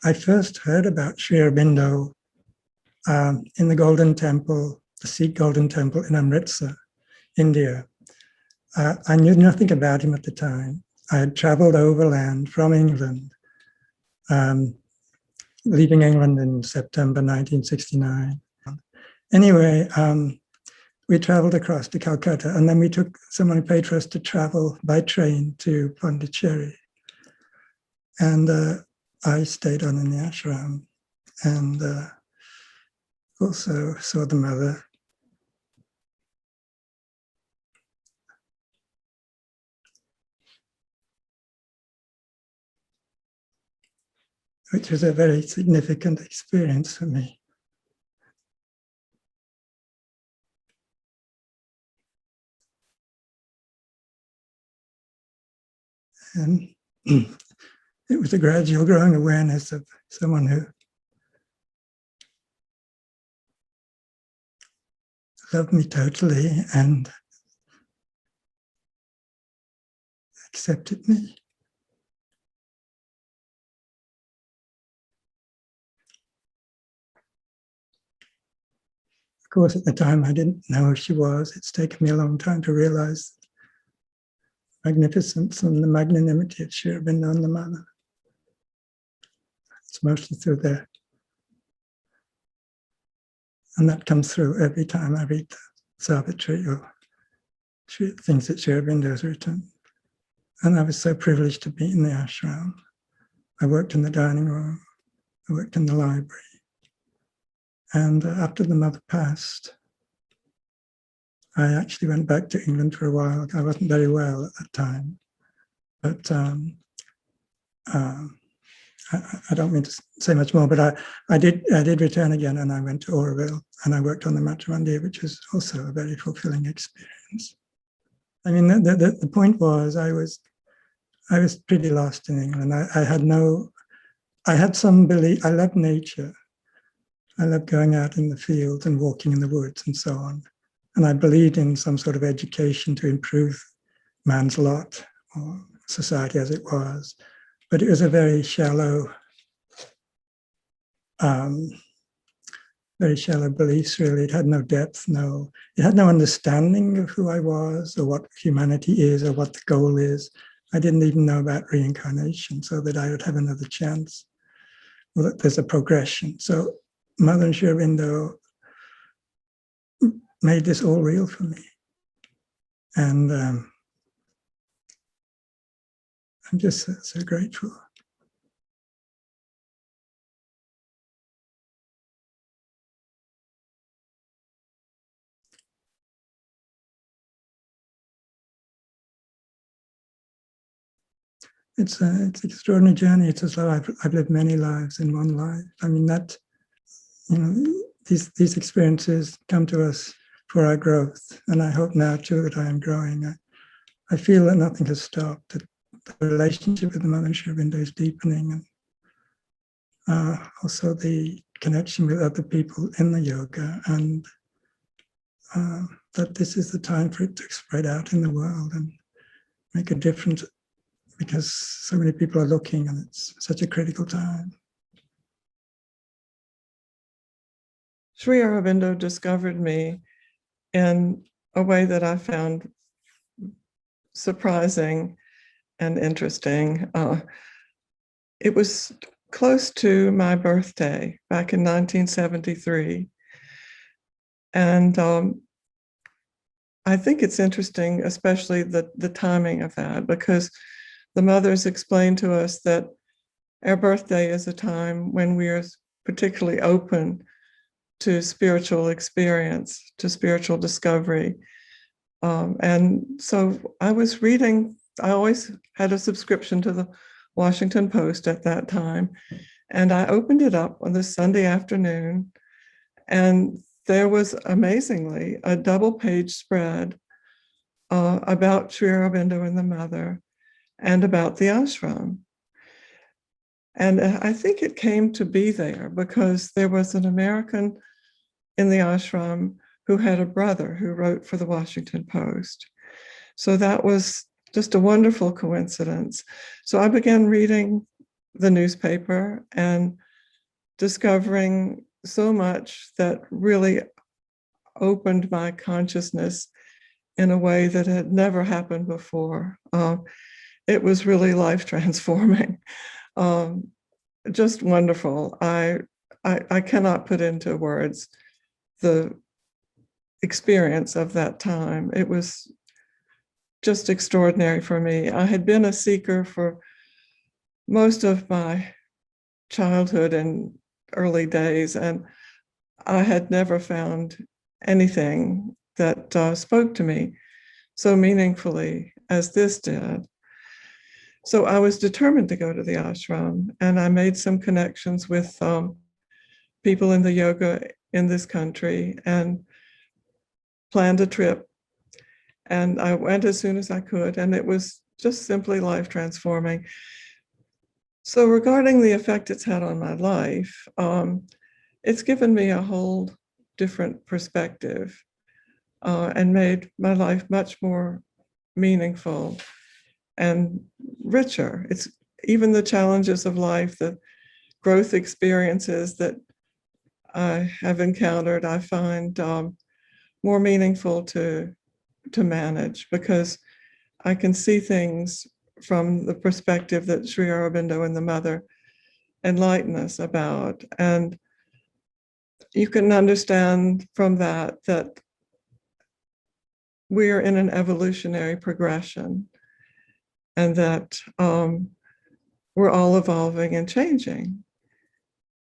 I first heard about Sri Aurobindo in the Golden Temple, the Sikh Golden Temple in Amritsar, India. I knew nothing about him at the time. I had traveled overland from England, leaving England in September 1969. Anyway, we traveled across to Calcutta, and then someone paid for us to travel by train to Pondicherry. And I stayed on in the ashram and also saw the mother. Which was a very significant experience for me. And it was a gradual growing awareness of someone who loved me totally and accepted me. Of course, at the time, I didn't know who she was. It's taken me a long time to realize the magnificence and the magnanimity of Sri Aurobindo and the Mother. It's mostly through there. And that comes through every time I read the Savitri or things that Sri Aurobindo has written. And I was so privileged to be in the ashram. I worked in the dining room. I worked in the library. And after the mother passed, I actually went back to England for a while. I wasn't very well at that time. But I don't mean to say much more, but I did return again, and I went to Aurobindo, and I worked on the Matrimandir, which was also a very fulfilling experience. I mean, the point was I was pretty lost in England. I had some belief. I love nature. I love going out in the fields and walking in the woods and so on. And I believed in some sort of education to improve man's lot or society as it was. But it was a very shallow beliefs, really. It had no depth, it had no understanding of who I was or what humanity is or what the goal is. I didn't even know about reincarnation, so that I would have another chance, or that there's a progression. So Mother and Sri Aurobindo made this all real for me. And I'm just so grateful. It's an extraordinary journey. It's as though I've lived many lives in one life. I mean, these experiences come to us for our growth. And I hope now too that I am growing. I feel that nothing has stopped, that the relationship with the Mother and Sri Aurobindo is deepening, and also the connection with other people in the yoga, and that this is the time for it to spread out in the world and make a difference, because so many people are looking, and it's such a critical time. Sri Aurobindo discovered me in a way that I found surprising and interesting. It was close to my birthday back in 1973. And I think it's interesting, especially the timing of that, because the mothers explained to us that our birthday is a time when we are particularly open to spiritual experience, to spiritual discovery. And so I was reading, I always had a subscription to the Washington Post at that time. And I opened it up on this Sunday afternoon, and there was amazingly a double-page spread about Sri Aurobindo and the Mother and about the ashram. And I think it came to be there because there was an American in the ashram who had a brother who wrote for the Washington Post. So that was just a wonderful coincidence. So I began reading the newspaper and discovering so much that really opened my consciousness in a way that had never happened before. It was really life transforming, just wonderful. I cannot put into words the experience of that time. It was just extraordinary for me. I had been a seeker for most of my childhood and early days, and I had never found anything that spoke to me so meaningfully as this did. So I was determined to go to the ashram, and I made some connections with people in the yoga in this country and planned a trip. And I went as soon as I could, and it was just simply life transforming. So regarding the effect it's had on my life, it's given me a whole different perspective and made my life much more meaningful and richer. It's even the challenges of life, the growth experiences that I have encountered, I find more meaningful to manage, because I can see things from the perspective that Sri Aurobindo and the Mother enlighten us about. And you can understand from that that we are in an evolutionary progression, and that we're all evolving and changing.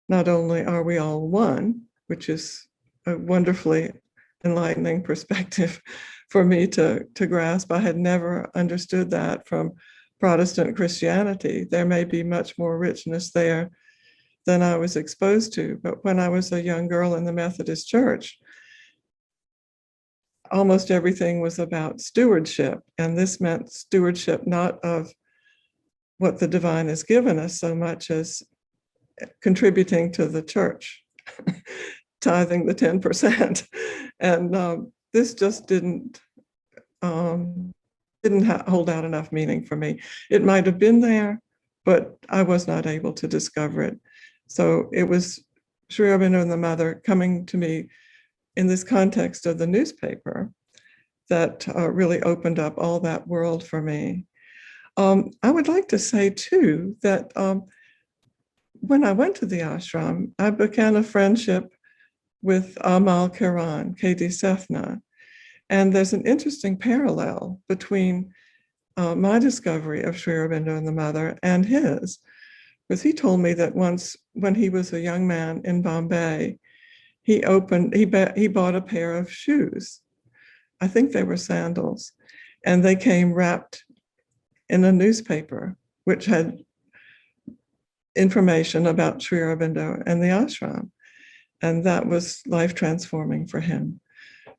Not only are we all one, which is a wonderfully enlightening perspective for me to grasp. I had never understood that from Protestant Christianity. There may be much more richness there than I was exposed to. But when I was a young girl in the Methodist Church, almost everything was about stewardship. And this meant stewardship not of what the divine has given us so much as contributing to the church, tithing the 10%. And this just didn't hold out enough meaning for me. It might have been there, but I was not able to discover it. So it was Sri Aurobindo and the Mother coming to me in this context of the newspaper that really opened up all that world for me. I would like to say too that when I went to the ashram, I began a friendship with Amal Kiran, K.D. Sethna. And there's an interesting parallel between my discovery of Sri Aurobindo and the Mother and his, because he told me that once when he was a young man in Bombay, he bought a pair of shoes. I think they were sandals, and they came wrapped in a newspaper, which had information about Sri Aurobindo and the ashram. And that was life transforming for him.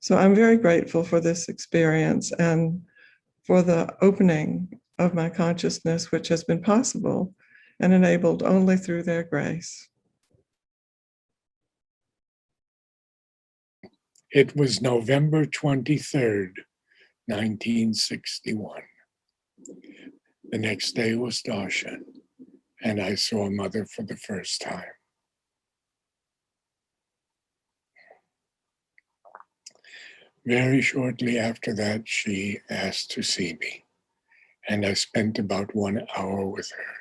So I'm very grateful for this experience and for the opening of my consciousness, which has been possible and enabled only through their grace. It was November 23rd, 1961. The next day was Darshan, and I saw Mother for the first time. Very shortly after that, she asked to see me, and I spent about 1 hour with her.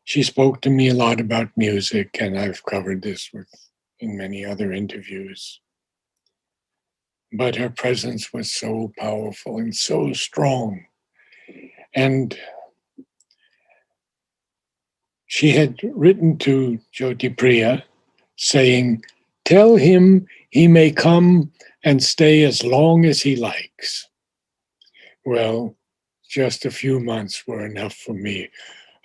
She spoke to me a lot about music, and I've covered this in many other interviews. But her presence was so powerful and so strong. And she had written to Jyoti Priya saying, "Tell him he may come and stay as long as he likes." Well, just a few months were enough for me.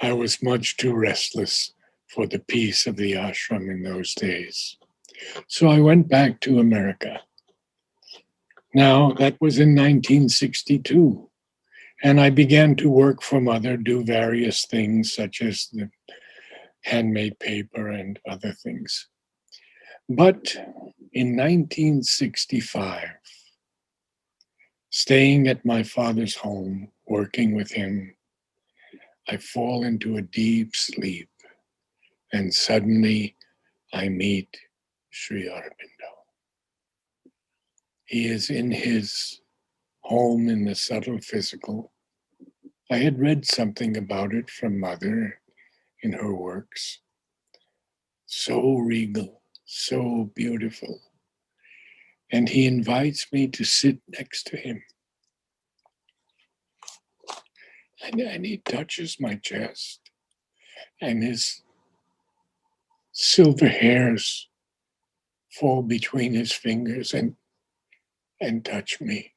I was much too restless for the peace of the ashram in those days. So I went back to America. Now, that was in 1962. And I began to work for Mother, do various things such as the handmade paper and other things. But in 1965, staying at my father's home, working with him, I fall into a deep sleep, and suddenly I meet Sri Aurobindo. He is in his home in the subtle physical. I had read something about it from Mother in her works. So regal, so beautiful. And he invites me to sit next to him. And he touches my chest, and his silver hairs fall between his fingers and touch me.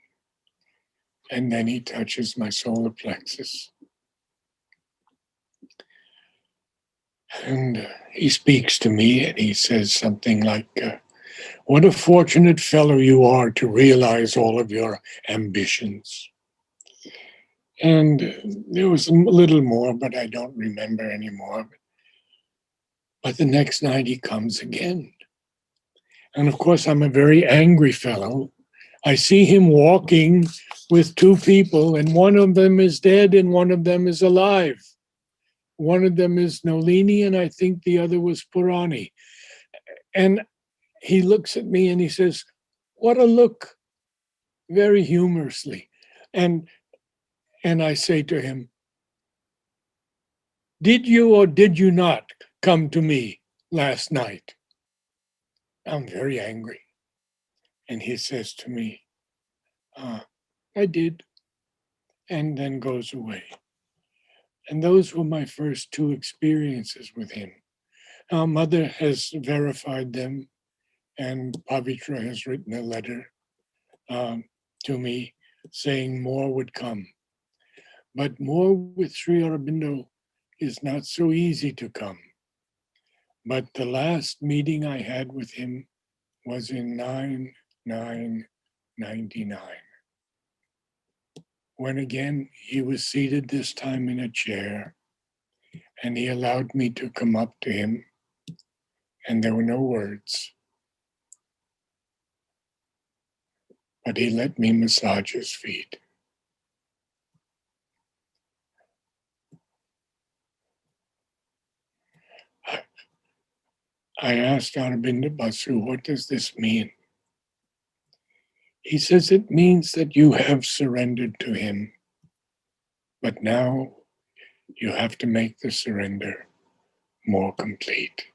And then he touches my solar plexus. And he speaks to me, and he says something like, what a fortunate fellow you are to realize all of your ambitions. And there was a little more, but I don't remember anymore. But the next night he comes again. And of course, I'm a very angry fellow. I see him walking with two people, and one of them is dead and one of them is alive. One of them is Nolini, and I think the other was Purani. And he looks at me and he says, what a look, very humorously. And I say to him, did you or did you not come to me last night? I'm very angry. And he says to me, I did, and then goes away. And those were my first two experiences with him. Our Mother has verified them, and Pavitra has written a letter to me saying more would come. But more with Sri Aurobindo is not so easy to come. But the last meeting I had with him was in 9/9/99. When again he was seated, this time in a chair, and he allowed me to come up to him, and there were no words. But he let me massage his feet. I asked Aurobindo Basu, what does this mean? He says it means that you have surrendered to him, but now you have to make the surrender more complete.